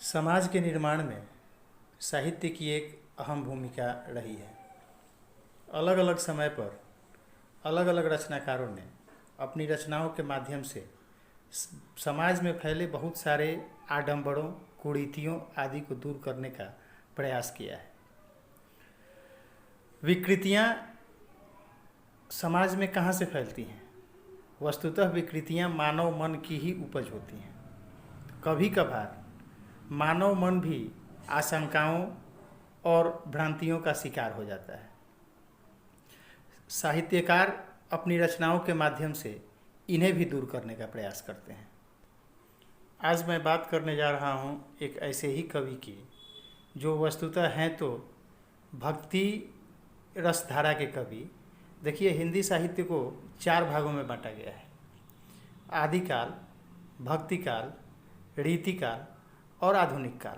समाज के निर्माण में साहित्य की एक अहम भूमिका रही है। अलग अलग समय पर अलग अलग रचनाकारों ने अपनी रचनाओं के माध्यम से समाज में फैले बहुत सारे आडंबरों, कुरीतियों आदि को दूर करने का प्रयास किया है। विकृतियाँ समाज में कहाँ से फैलती हैं? वस्तुतः विकृतियाँ मानव मन की ही उपज होती हैं। कभी कभार मानव मन भी आशंकाओं और भ्रांतियों का शिकार हो जाता है। साहित्यकार अपनी रचनाओं के माध्यम से इन्हें भी दूर करने का प्रयास करते हैं। आज मैं बात करने जा रहा हूँ एक ऐसे ही कवि की जो वस्तुतः हैं तो भक्ति रसधारा के कवि। देखिए, हिंदी साहित्य को 4 भागों में बांटा गया है: आदिकाल, भक्तिकाल, रीतिकाल और आधुनिक काल।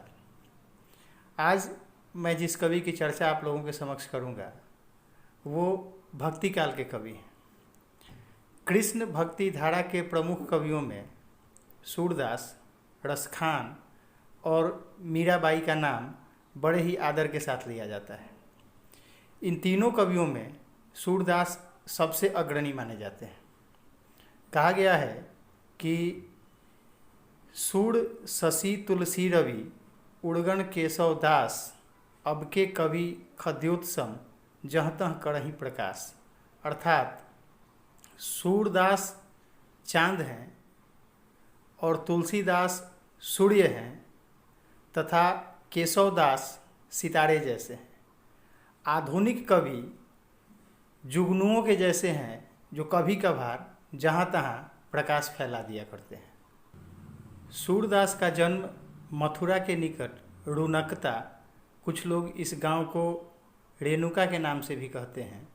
आज मैं जिस कवि की चर्चा आप लोगों के समक्ष करूंगा वो भक्तिकाल के कवि हैं। कृष्ण भक्ति धारा के प्रमुख कवियों में सूरदास, रसखान और मीराबाई का नाम बड़े ही आदर के साथ लिया जाता है। इन तीनों कवियों में सूरदास सबसे अग्रणी माने जाते हैं। कहा गया है कि सूर शशि तुलसी रवि उड़गण केशव दास, अब के कवि खद्योत्सम जहाँ तह करही प्रकाश। अर्थात सूरदास चांद हैं और तुलसीदास सूर्य हैं तथा केशवदास सितारे जैसे हैं। आधुनिक कवि जुगनुओं के जैसे हैं जो कभी कभार जहाँ तहाँ प्रकाश फैला दिया करते हैं। सूरदास का जन्म मथुरा के निकट रुनकता, कुछ लोग इस गांव को रेणुका के नाम से भी कहते हैं,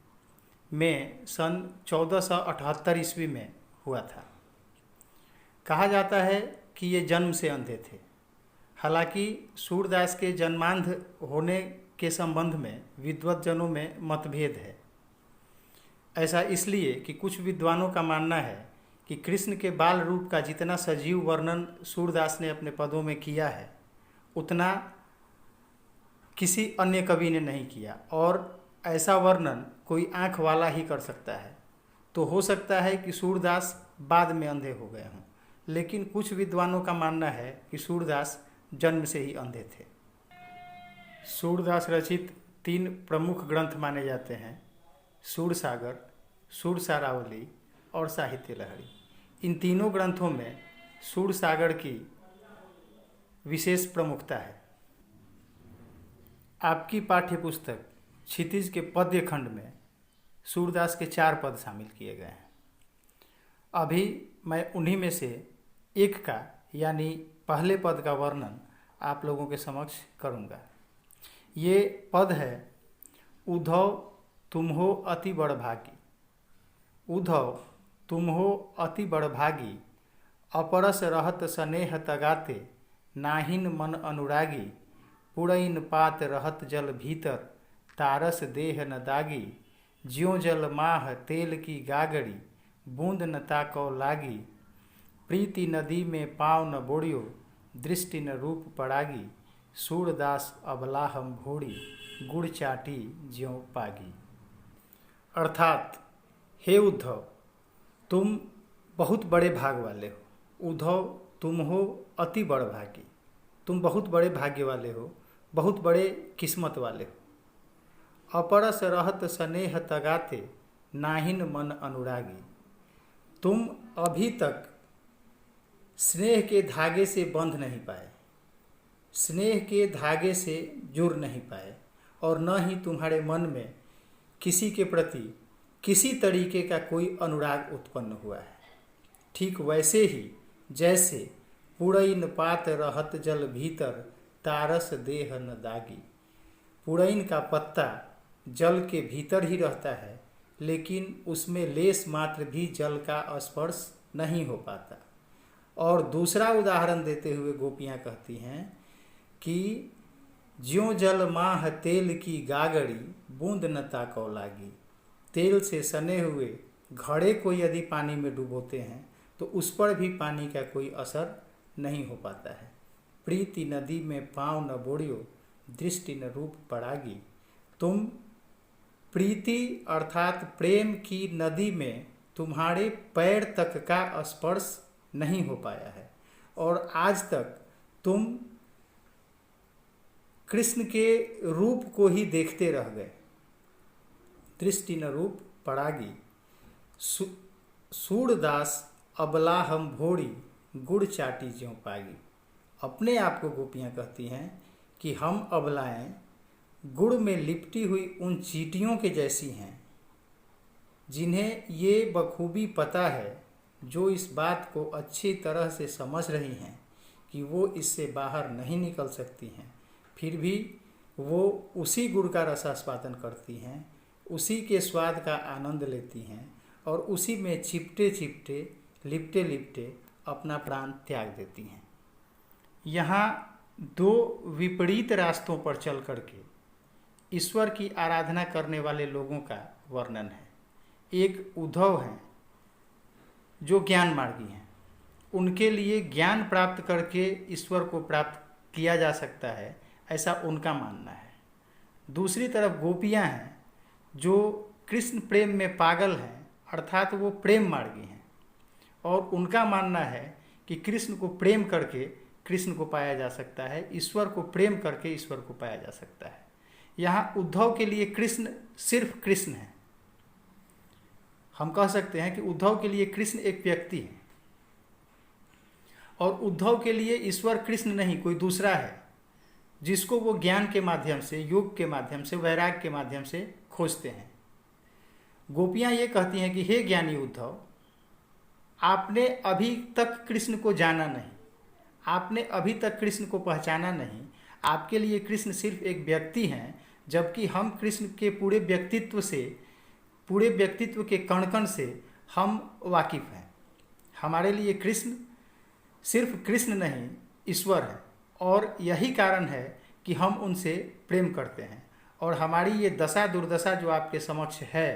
में सन 1478 ईस्वी में हुआ था। कहा जाता है कि ये जन्म से अंधे थे। हालांकि सूरदास के जन्मांध होने के संबंध में विद्वज्जनों में मतभेद है। ऐसा इसलिए कि कुछ विद्वानों का मानना है कि कृष्ण के बाल रूप का जितना सजीव वर्णन सूरदास ने अपने पदों में किया है उतना किसी अन्य कवि ने नहीं किया, और ऐसा वर्णन कोई आँख वाला ही कर सकता है। तो हो सकता है कि सूरदास बाद में अंधे हो गए हों, लेकिन कुछ विद्वानों का मानना है कि सूरदास जन्म से ही अंधे थे। सूरदास रचित 3 प्रमुख ग्रंथ माने जाते हैं: सूरसागर, सुरसारावली और साहित्य लहरी। इन तीनों ग्रंथों में सूरसागर की विशेष प्रमुखता है। आपकी पाठ्य पुस्तक क्षितिज के पद्य खंड में सूरदास के 4 पद शामिल किए गए हैं। अभी मैं उन्हीं में से एक का यानी पहले पद का वर्णन आप लोगों के समक्ष करूँगा। ये पद है: उद्धव तुम हो अति बड़भागी। उद्धव तुम हो अति बड़भागी, अपरस रहत स्नेह तगाते, नाहिन मन अनुरागी, पुरैन पात रहत जल भीतर, तारस देह न दागी, ज्यों जल माह तेल की गागड़ी, बूंद न ताकौ लागी, प्रीति नदी में पाँव न बोड़ियो, दृष्टि न रूप पड़ागी, सूरदास अबलाहम भोड़ी, गुड़ चाटी ज्यों पागी। अर्थात, हे उद्धव, तुम बहुत बड़े भाग वाले हो। उद्धव तुम हो अति बड़भागी, तुम बहुत बड़े भाग्य वाले हो, बहुत बड़े किस्मत वाले हो। अपरस रहत स्नेह तगाते, नाहिन मन अनुरागी, तुम अभी तक स्नेह के धागे से बंध नहीं पाए, स्नेह के धागे से जुड़ नहीं पाए, और न ही तुम्हारे मन में किसी के प्रति किसी तरीके का कोई अनुराग उत्पन्न हुआ है। ठीक वैसे ही जैसे पुरैन पात रहत जल भीतर, तारस देह न दागी। पुरैन का पत्ता जल के भीतर ही रहता है, लेकिन उसमें लेस मात्र भी जल का स्पर्श नहीं हो पाता। और दूसरा उदाहरण देते हुए गोपियाँ कहती हैं कि ज्यों जल माह तेल की गागड़ी, बूंद न ताकौ लागी। तेल से सने हुए घड़े को यदि पानी में डुबोते हैं तो उस पर भी पानी का कोई असर नहीं हो पाता है। प्रीति नदी में पाँव न बोड़ियो, दृष्टि न रूप पड़ागी। तुम प्रीति अर्थात प्रेम की नदी में तुम्हारे पैर तक का स्पर्श नहीं हो पाया है और आज तक तुम कृष्ण के रूप को ही देखते रह गए। दृष्टि न रूप पड़ागी, सूरदास अबला हम भोड़ी, गुड़ चाटी ज्यों पागी। अपने आप को गोपियाँ कहती हैं कि हम अबलाएं गुड़ में लिपटी हुई उन चींटियों के जैसी हैं जिन्हें ये बखूबी पता है, जो इस बात को अच्छी तरह से समझ रही हैं कि वो इससे बाहर नहीं निकल सकती हैं, फिर भी वो उसी गुड़ का रसास्वादन करती हैं, उसी के स्वाद का आनंद लेती हैं और उसी में चिपटे चिपटे लिपटे लिपटे अपना प्राण त्याग देती हैं। यहाँ दो विपरीत रास्तों पर चल करके ईश्वर की आराधना करने वाले लोगों का वर्णन है। एक उद्धव हैं जो ज्ञान मार्गी हैं, उनके लिए ज्ञान प्राप्त करके ईश्वर को प्राप्त किया जा सकता है, ऐसा उनका मानना है। दूसरी तरफ गोपियाँ हैं जो कृष्ण प्रेम में पागल हैं, अर्थात वो प्रेम मार्गी हैं और उनका मानना है कि कृष्ण को प्रेम करके कृष्ण को पाया जा सकता है, ईश्वर को प्रेम करके ईश्वर को पाया जा सकता है। यहाँ उद्धव के लिए कृष्ण सिर्फ कृष्ण है। हम कह सकते हैं कि उद्धव के लिए कृष्ण एक व्यक्ति है और उद्धव के लिए ईश्वर कृष्ण नहीं कोई दूसरा है, जिसको वो ज्ञान के माध्यम से, योग के माध्यम से, वैराग्य के माध्यम से खोजते हैं। गोपियाँ ये कहती हैं कि हे ज्ञानी उद्धव, आपने अभी तक कृष्ण को जाना नहीं, आपने अभी तक कृष्ण को पहचाना नहीं, आपके लिए कृष्ण सिर्फ एक व्यक्ति हैं, जबकि हम कृष्ण के पूरे व्यक्तित्व से, पूरे व्यक्तित्व के कण कण से हम वाकिफ़ हैं। हमारे लिए कृष्ण सिर्फ कृष्ण नहीं ईश्वर है और यही कारण है कि हम उनसे प्रेम करते हैं और हमारी ये दशा दुर्दशा जो आपके समक्ष है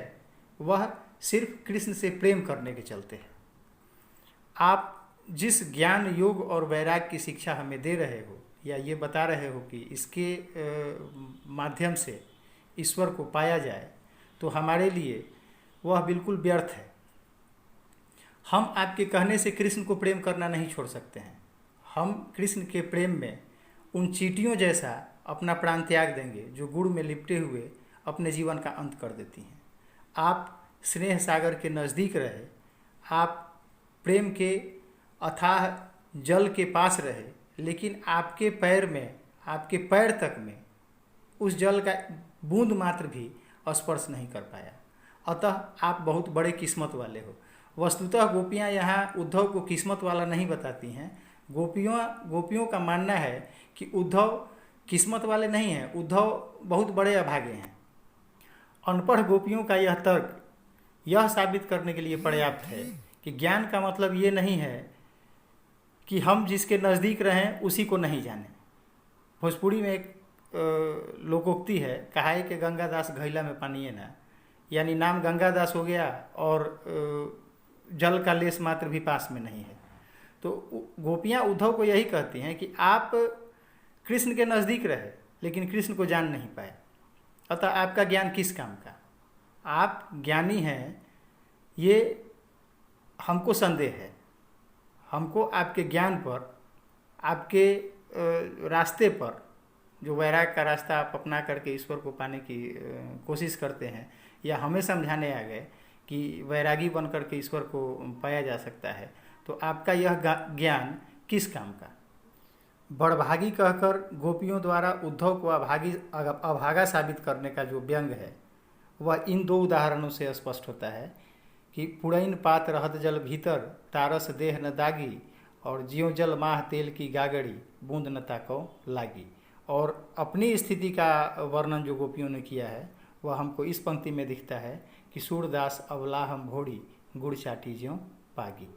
वह सिर्फ कृष्ण से प्रेम करने के चलते हैं। आप जिस ज्ञान, योग और वैराग्य की शिक्षा हमें दे रहे हो या ये बता रहे हो कि इसके माध्यम से ईश्वर को पाया जाए, तो हमारे लिए वह बिल्कुल व्यर्थ है। हम आपके कहने से कृष्ण को प्रेम करना नहीं छोड़ सकते हैं। हम कृष्ण के प्रेम में उन चींटियों जैसा अपना प्राण त्याग देंगे जो गुड़ में लिपटे हुए अपने जीवन का अंत कर देती हैं। आप स्नेह सागर के नज़दीक रहे, आप प्रेम के अथाह जल के पास रहे, लेकिन आपके पैर में, आपके पैर तक में उस जल का बूंद मात्र भी स्पर्श नहीं कर पाया। अतः आप बहुत बड़े किस्मत वाले हो। वस्तुतः गोपियाँ यहाँ उद्धव को किस्मत वाला नहीं बताती हैं। गोपियों का मानना है कि उद्धव किस्मत वाले नहीं हैं, उद्धव बहुत बड़े अभागे हैं। अनपढ़ गोपियों का यह तर्क यह साबित करने के लिए पर्याप्त है कि ज्ञान का मतलब ये नहीं है कि हम जिसके नज़दीक रहें उसी को नहीं जानें। भोजपुरी में एक लोकोक्ति है, कहा है कि गंगादास घैला में पानिए ना, यानी नाम गंगादास हो गया और जल का लेस मात्र भी पास में नहीं है। तो गोपियाँ उद्धव को यही कहती हैं कि आप कृष्ण के नज़दीक रहे लेकिन कृष्ण को जान नहीं पाए, अतः आपका ज्ञान किस काम का? आप ज्ञानी हैं, ये हमको संदेह है। हमको आपके ज्ञान पर, आपके रास्ते पर, जो वैराग्य का रास्ता आप अपना करके ईश्वर को पाने की कोशिश करते हैं, या हमें समझाने आ गए कि वैरागी बन करके ईश्वर को पाया जा सकता है, तो आपका यह ज्ञान किस काम का? बड़भागी कहकर गोपियों द्वारा उद्धव को अभागा साबित करने का जो व्यंग है वह इन दो उदाहरणों से स्पष्ट होता है कि पुड़ैन पात रहत जल भीतर, तारस देह न दागी, और ज्यों जल माह तेल की गागड़ी, बूंद न ताको लागी। और अपनी स्थिति का वर्णन जो गोपियों ने किया है वह हमको इस पंक्ति में दिखता है कि सूरदास अबला हम भोड़ी, गुड़ चाटी ज्यों पागी।